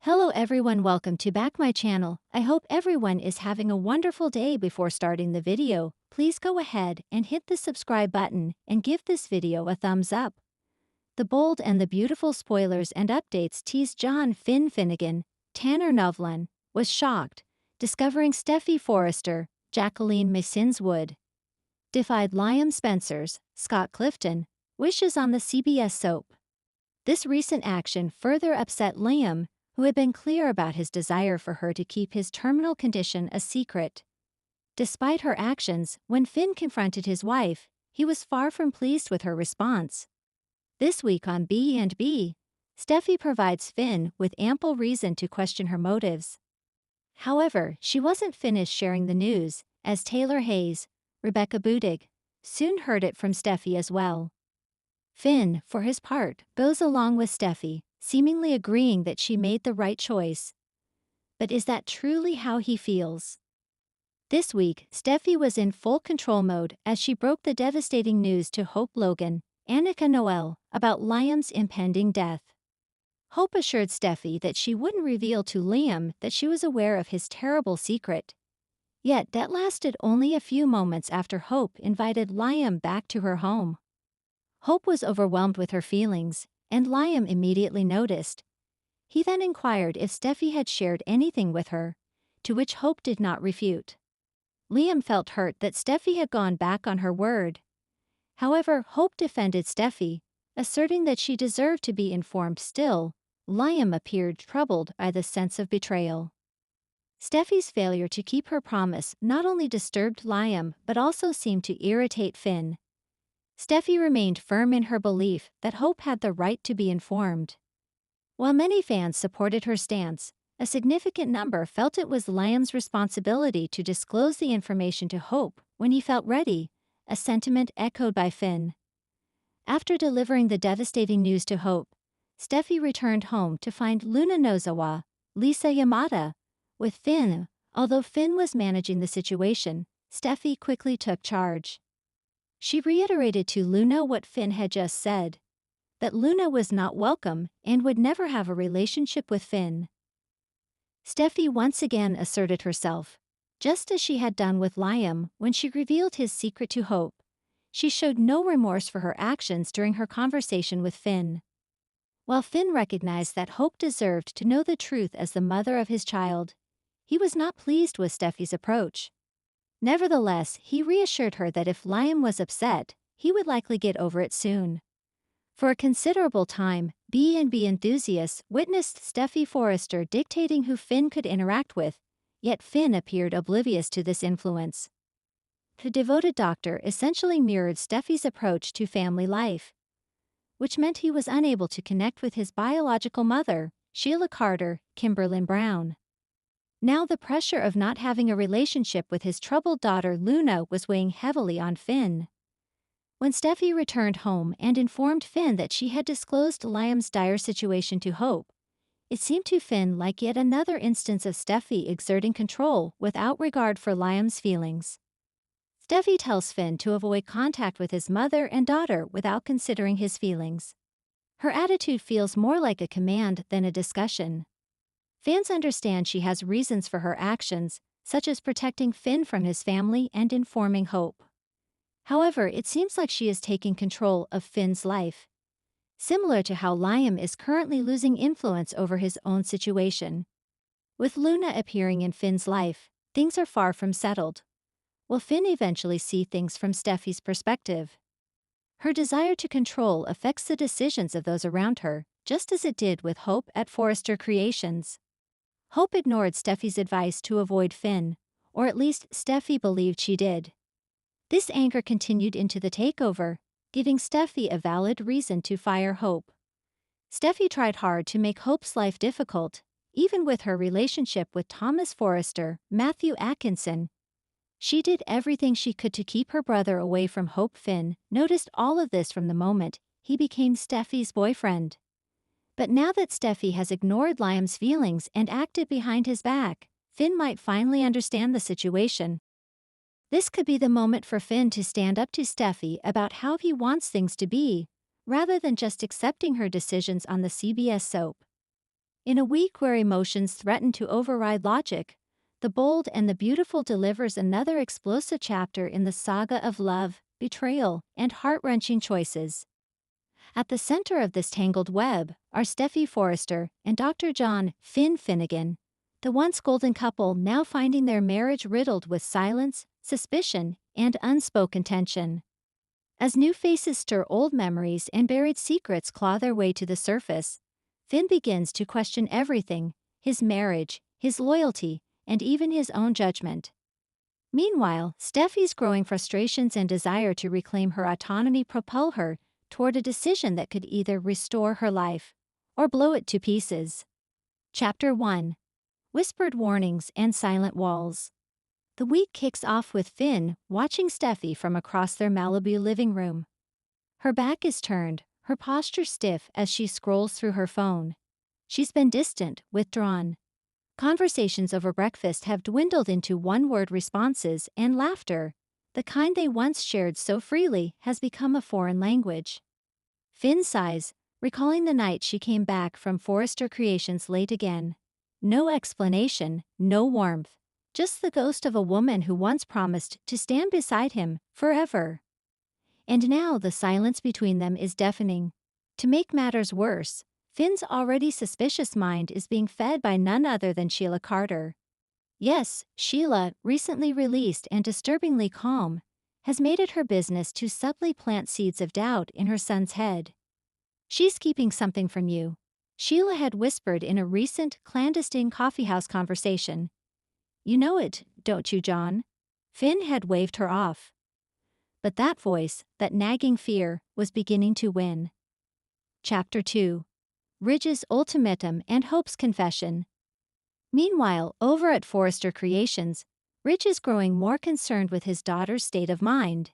Hello everyone, welcome to back my channel. I hope everyone is having a wonderful day. Before starting the video, please go ahead and hit the subscribe button and give this video a thumbs up. The bold and the beautiful spoilers and updates tease Finn Finnegan, Tanner Novlan, was shocked, discovering Steffy Forrester, Jacqueline Masins Wood, defied Liam Spencer's, Scott Clifton, wishes on the CBS soap. This recent action further upset Liam, who had been clear about his desire for her to keep his terminal condition a secret. Despite her actions, when Finn confronted his wife, he was far from pleased with her response. This week on B&B, Steffi provides Finn with ample reason to question her motives. However, she wasn't finished sharing the news, as Taylor Hayes, Rebecca Budig, soon heard it from Steffi as well. Finn, for his part, goes along with Steffi, seemingly agreeing that she made the right choice. But is that truly how he feels? This week, Steffi was in full control mode as she broke the devastating news to Hope Logan, Annika Noel, about Liam's impending death. Hope assured Steffi that she wouldn't reveal to Liam that she was aware of his terrible secret. Yet that lasted only a few moments after Hope invited Liam back to her home. Hope was overwhelmed with her feelings, and Liam immediately noticed. He then inquired if Steffi had shared anything with her, to which Hope did not refute. Liam felt hurt that Steffi had gone back on her word. However, Hope defended Steffi, asserting that she deserved to be informed still. Liam appeared troubled by the sense of betrayal. Steffi's failure to keep her promise not only disturbed Liam but also seemed to irritate Finn. Steffi remained firm in her belief that Hope had the right to be informed. While many fans supported her stance, a significant number felt it was Liam's responsibility to disclose the information to Hope when he felt ready, a sentiment echoed by Finn. After delivering the devastating news to Hope, Steffi returned home to find Luna Nozawa, Lisa Yamada, with Finn. Although Finn was managing the situation, Steffi quickly took charge. She reiterated to Luna what Finn had just said, that Luna was not welcome and would never have a relationship with Finn. Steffi once again asserted herself, just as she had done with Liam when she revealed his secret to Hope. She showed no remorse for her actions during her conversation with Finn. While Finn recognized that Hope deserved to know the truth as the mother of his child, he was not pleased with Steffi's approach. Nevertheless, he reassured her that if Liam was upset, he would likely get over it soon. For a considerable time, B&B enthusiasts witnessed Steffi Forrester dictating who Finn could interact with, yet Finn appeared oblivious to this influence. The devoted doctor essentially mirrored Steffi's approach to family life, which meant he was unable to connect with his biological mother, Sheila Carter, Kimberlyn Brown. Now the pressure of not having a relationship with his troubled daughter Luna was weighing heavily on Finn. When Steffi returned home and informed Finn that she had disclosed Liam's dire situation to Hope, it seemed to Finn like yet another instance of Steffi exerting control without regard for Liam's feelings. Steffi tells Finn to avoid contact with his mother and daughter without considering his feelings. Her attitude feels more like a command than a discussion. Fans understand she has reasons for her actions, such as protecting Finn from his family and informing Hope. However, it seems like she is taking control of Finn's life, similar to how Liam is currently losing influence over his own situation. With Luna appearing in Finn's life, things are far from settled. Will Finn eventually see things from Steffi's perspective? Her desire to control affects the decisions of those around her, just as it did with Hope at Forrester Creations. Hope ignored Steffi's advice to avoid Finn, or at least Steffi believed she did. This anger continued into the takeover, giving Steffi a valid reason to fire Hope. Steffi tried hard to make Hope's life difficult, even with her relationship with Thomas Forrester, Matthew Atkinson. She did everything she could to keep her brother away from Hope. Finn noticed all of this from the moment he became Steffi's boyfriend. But now that Steffi has ignored Liam's feelings and acted behind his back, Finn might finally understand the situation. This could be the moment for Finn to stand up to Steffi about how he wants things to be, rather than just accepting her decisions on the CBS soap. In a week where emotions threaten to override logic, The Bold and the Beautiful delivers another explosive chapter in the saga of love, betrayal, and heart-wrenching choices. At the center of this tangled web are Steffy Forrester and Dr. John Finn Finnegan, the once golden couple now finding their marriage riddled with silence, suspicion, and unspoken tension. As new faces stir old memories and buried secrets claw their way to the surface, Finn begins to question everything: his marriage, his loyalty, and even his own judgment. Meanwhile, Steffi's growing frustrations and desire to reclaim her autonomy propel her toward a decision that could either restore her life or blow it to pieces. Chapter 1: Whispered Warnings and Silent Walls. The week kicks off with Finn watching Steffy from across their Malibu living room. Her back is turned, her posture stiff as she scrolls through her phone. She's been distant, withdrawn. Conversations over breakfast have dwindled into one-word responses, and laughter, the kind they once shared so freely, has become a foreign language. Finn sighs, recalling the night she came back from Forrester Creations late again. No explanation, no warmth, just the ghost of a woman who once promised to stand beside him forever. And now the silence between them is deafening. To make matters worse, Finn's already suspicious mind is being fed by none other than Sheila Carter. Yes, Sheila, recently released and disturbingly calm, has made it her business to subtly plant seeds of doubt in her son's head. "She's keeping something from you," Sheila had whispered in a recent clandestine coffeehouse conversation. "You know it, don't you, John?" Finn had waved her off. But that voice, that nagging fear, was beginning to win. Chapter 2: Ridge's Ultimatum and Hope's Confession. Meanwhile, over at Forrester Creations, Ridge is growing more concerned with his daughter's state of mind.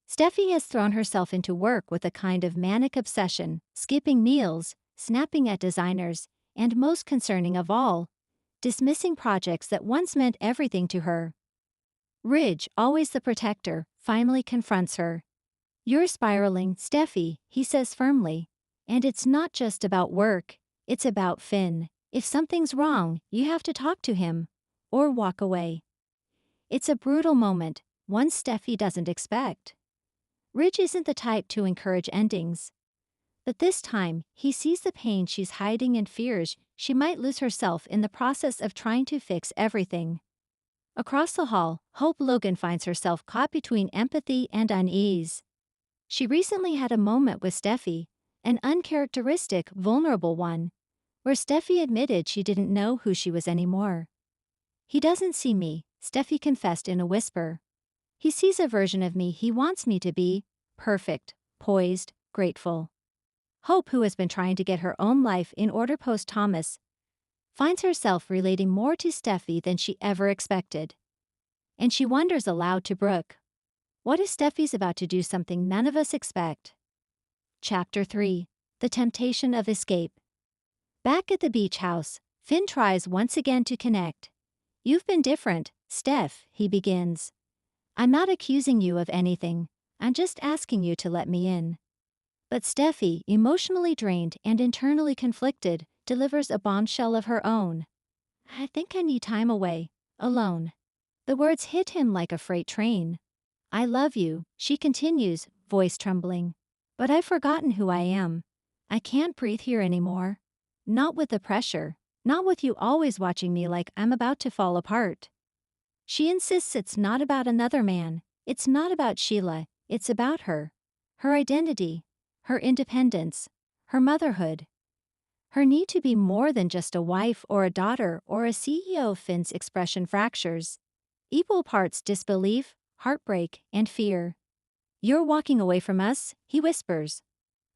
Steffi has thrown herself into work with a kind of manic obsession, skipping meals, snapping at designers, and most concerning of all, dismissing projects that once meant everything to her. Ridge, always the protector, finally confronts her. "You're spiraling, Steffi," he says firmly. "And it's not just about work, it's about Finn. If something's wrong, you have to talk to him. Or walk away." It's a brutal moment, one Steffi doesn't expect. Ridge isn't the type to encourage endings. But this time, he sees the pain she's hiding and fears she might lose herself in the process of trying to fix everything. Across the hall, Hope Logan finds herself caught between empathy and unease. She recently had a moment with Steffi, an uncharacteristic, vulnerable one, where Steffi admitted she didn't know who she was anymore. "He doesn't see me," Steffi confessed in a whisper. "He sees a version of me he wants me to be, perfect, poised, grateful." Hope, who has been trying to get her own life in order post-Thomas, finds herself relating more to Steffi than she ever expected. And she wonders aloud to Brooke, what if Steffi's about to do something none of us expect? Chapter 3: The Temptation of Escape. Back at the beach house, Finn tries once again to connect. "You've been different, Steph," he begins. "I'm not accusing you of anything, I'm just asking you to let me in." But Steffi, emotionally drained and internally conflicted, delivers a bombshell of her own. "I think I need time away, alone." The words hit him like a freight train. "I love you," she continues, voice trembling. "But I've forgotten who I am. I can't breathe here anymore. Not with the pressure, not with you always watching me like I'm about to fall apart." She insists it's not about another man, it's not about Sheila, it's about her. Her identity, her independence, her motherhood. Her need to be more than just a wife or a daughter or a CEO. Finn's expression fractures. Equal parts disbelief, heartbreak, and fear. "You're walking away from us," he whispers.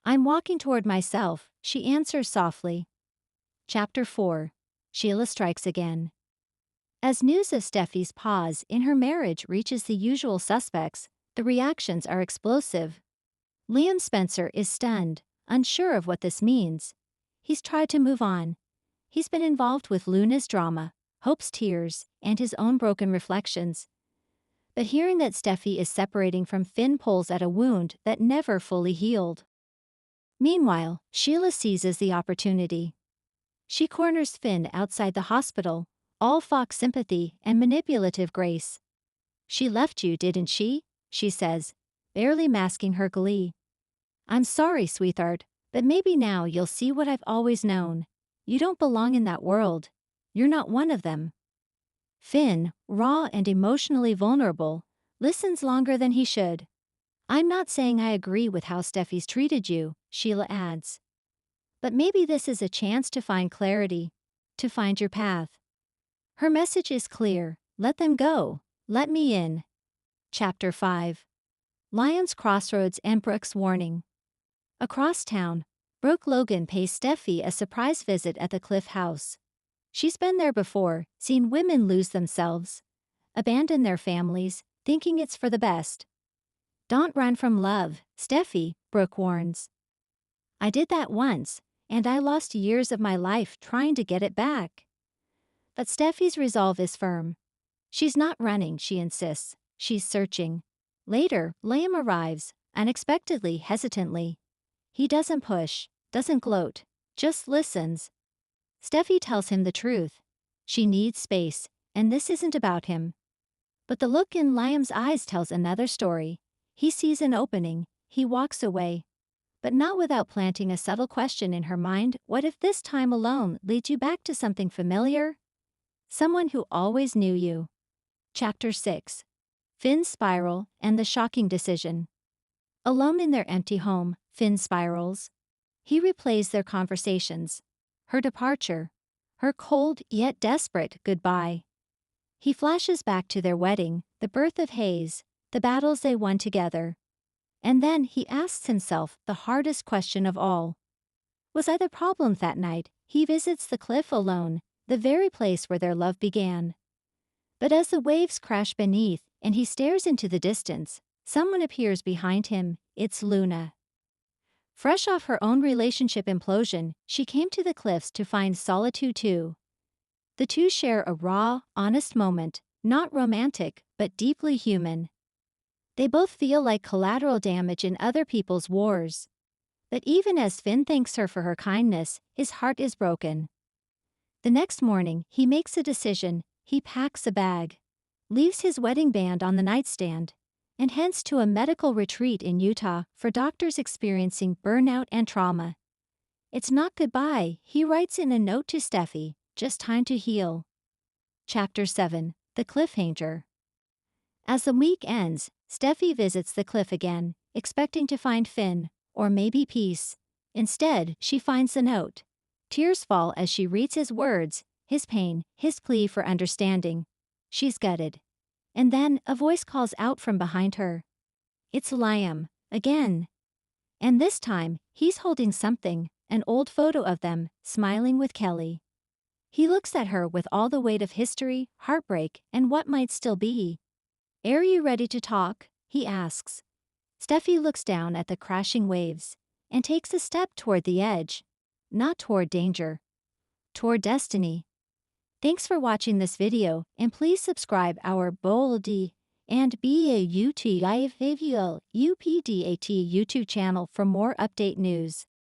"I'm walking toward myself," she answers softly. Chapter 4: Sheila Strikes Again. As news of Steffi's pause in her marriage reaches the usual suspects, the reactions are explosive. Liam Spencer is stunned, unsure of what this means. He's tried to move on. He's been involved with Luna's drama, Hope's tears, and his own broken reflections. But hearing that Steffi is separating from Finn pulls at a wound that never fully healed. Meanwhile, Sheila seizes the opportunity. She corners Finn outside the hospital, all fox sympathy and manipulative grace. "She left you, didn't she?" she says, barely masking her glee. "I'm sorry, sweetheart, but maybe now you'll see what I've always known. You don't belong in that world. You're not one of them." Finn, raw and emotionally vulnerable, listens longer than he should. "I'm not saying I agree with how Steffi's treated you," Sheila adds. "But maybe this is a chance to find clarity, to find your path." Her message is clear: let them go, let me in. Chapter 5. Lyons Crossroads and Brooke's Warning. Across town, Brooke Logan pays Steffi a surprise visit at the Cliff House. She's been there before, seen women lose themselves, abandon their families, thinking it's for the best. "Don't run from love, Steffi," Brooke warns. "I did that once, and I lost years of my life trying to get it back." But Steffi's resolve is firm. She's not running, she insists. She's searching. Later, Liam arrives, unexpectedly, hesitantly. He doesn't push, doesn't gloat, just listens. Steffi tells him the truth. She needs space, and this isn't about him. But the look in Liam's eyes tells another story. He sees an opening, he walks away. But not without planting a subtle question in her mind: what if this time alone leads you back to something familiar? Someone who always knew you. Chapter 6. Finn's spiral and the shocking decision. Alone in their empty home, Finn spirals. He replays their conversations. Her departure. Her cold yet desperate goodbye. He flashes back to their wedding, the birth of Hayes, the battles they won together. And then he asks himself the hardest question of all. Was I the problem that night? He visits the cliff alone, the very place where their love began. But as the waves crash beneath and he stares into the distance, someone appears behind him. It's Luna. Fresh off her own relationship implosion, she came to the cliffs to find solitude too. The two share a raw, honest moment, not romantic, but deeply human. They both feel like collateral damage in other people's wars. But even as Finn thanks her for her kindness, his heart is broken. The next morning, he makes a decision. He packs a bag, leaves his wedding band on the nightstand, and heads to a medical retreat in Utah for doctors experiencing burnout and trauma. It's not goodbye, he writes in a note to Steffi, just time to heal. Chapter 7. The Cliffhanger. As the week ends, Steffi visits the cliff again, expecting to find Finn, or maybe peace. Instead, she finds the note. Tears fall as she reads his words, his pain, his plea for understanding. She's gutted. And then a voice calls out from behind her. It's Liam, again. And this time, he's holding something, an old photo of them, smiling with Kelly. He looks at her with all the weight of history, heartbreak, and what might still be. "Are you ready to talk?" he asks. Steffi looks down at the crashing waves and takes a step toward the edge. Not toward danger. Toward destiny. Thanks for watching this video, and please subscribe our Boldy and BAUTIVL UPDAT YouTube channel for more update news.